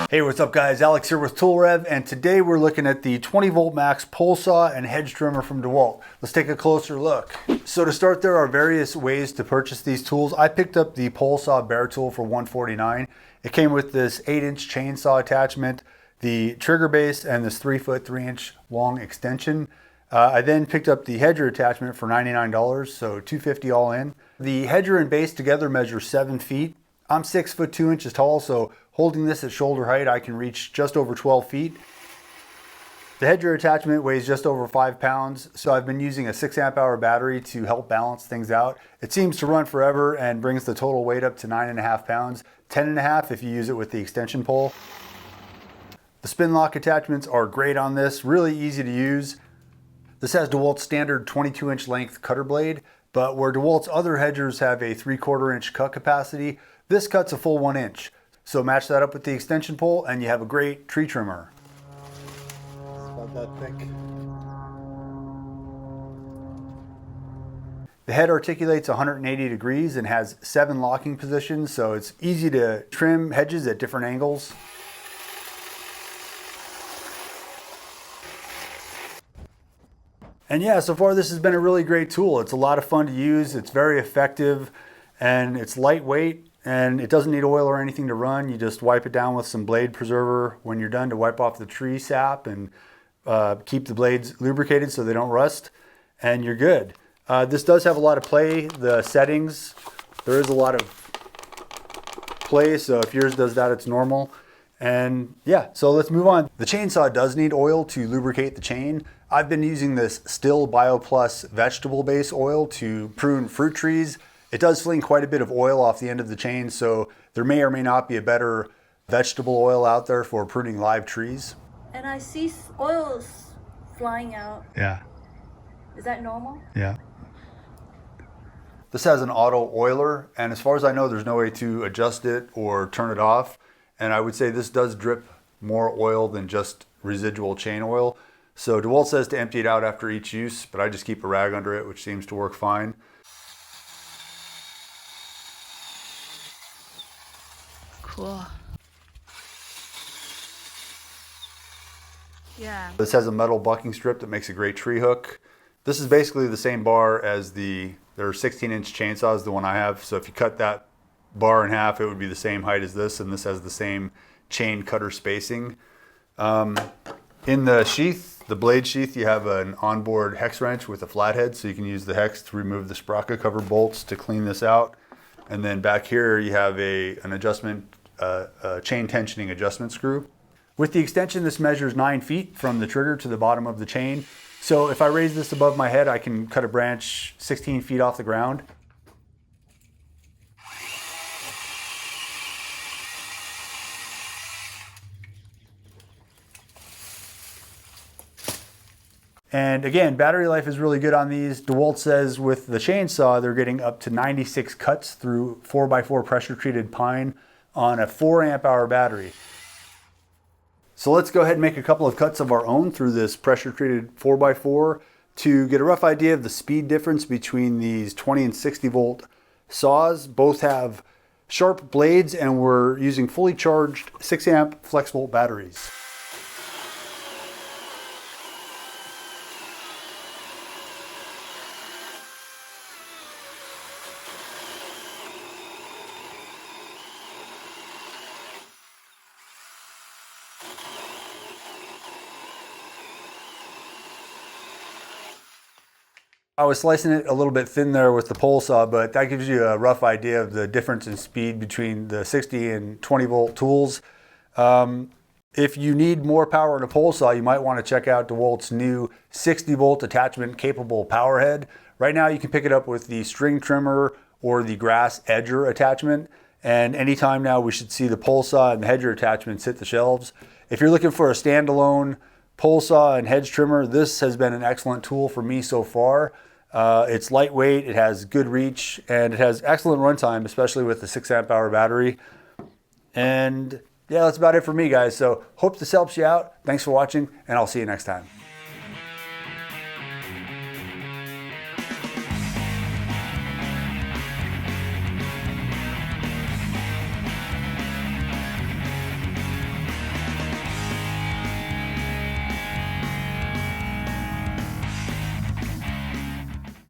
Hey, what's up guys? Alex here with ToolRev, and today we're looking at the 20 volt max pole saw and hedge trimmer from DeWalt. Let's take a closer look. So to start, there are various ways to purchase these tools. I picked up the pole saw bare tool for $149. It came with this 8-inch chainsaw attachment, the trigger base, and this 3-foot 3-inch long extension. I then picked up the hedger attachment for $99, so $250 all in. The hedger and base together measure 7 feet. I'm 6 foot 2 inches tall, so holding this at shoulder height, I can reach just over 12 feet. The hedger attachment weighs just over 5 pounds, so I've been using a 6 amp hour battery to help balance things out. It seems to run forever and brings the total weight up to 9.5 pounds, 10.5 if you use it with the extension pole. The spin lock attachments are great on this, really easy to use. This has DeWalt's standard 22-inch length cutter blade, but where DeWalt's other hedgers have a 3/4 inch cut capacity, this cuts a full 1 inch. So match that up with the extension pole and you have a great tree trimmer. It's about that thick. The head articulates 180 degrees and has 7 locking positions, so it's easy to trim hedges at different angles. And yeah, so far this has been a really great tool. It's a lot of fun to use, it's very effective, and it's lightweight, and it doesn't need oil or anything to run. You just wipe it down with some blade preserver when you're done to wipe off the tree sap and keep the blades lubricated so they don't rust, and you're good. This does have a lot of play. The settings, there is a lot of play, so if yours does that, it's normal. And yeah, so let's move on. The chainsaw does need oil to lubricate the chain. I've been using this Still BioPlus vegetable base oil to prune fruit trees. It does fling quite a bit of oil off the end of the chain, so there may or may not be a better vegetable oil out there for pruning live trees. And I see oils flying out. Yeah. Is that normal? Yeah. This has an auto oiler, and as far as I know, there's no way to adjust it or turn it off. And I would say this does drip more oil than just residual chain oil. So DeWalt says to empty it out after each use, but I just keep a rag under it, which seems to work fine. Cool. Yeah. This has a metal bucking strip that makes a great tree hook. This is basically the same bar as their 16-inch chainsaws, the one I have. So if you cut that bar in half, it would be the same height as this, and this has the same chain cutter spacing. In the sheath, the blade sheath, you have an onboard hex wrench with a flathead, so you can use the hex to remove the sprocket cover bolts to clean this out. And then back here you have an adjustment, chain tensioning adjustment screw. With the extension, this measures 9 feet from the trigger to the bottom of the chain. So if I raise this above my head, I can cut a branch 16 feet off the ground. And again, battery life is really good on these. DeWalt says with the chainsaw, they're getting up to 96 cuts through 4x4 pressure treated pine on a 4 amp hour battery. So let's go ahead and make a couple of cuts of our own through this pressure treated 4x4 to get a rough idea of the speed difference between these 20 and 60 volt saws. Both have sharp blades, and we're using fully charged 6 amp flex volt batteries. I was slicing it a little bit thin there with the pole saw, but that gives you a rough idea of the difference in speed between the 60 and 20 volt tools. If you need more power in a pole saw, you might want to check out DeWalt's new 60 volt attachment capable power head. Right now you can pick it up with the string trimmer or the grass edger attachment, and anytime now we should see the pole saw and the hedger attachments hit the shelves. If you're looking for a standalone pole saw and hedge trimmer, this has been an excellent tool for me so far. It's lightweight, it has good reach, and it has excellent runtime, especially with the 6 amp hour battery. And yeah, that's about it for me, guys. So hope this helps you out. Thanks for watching, and I'll see you next time.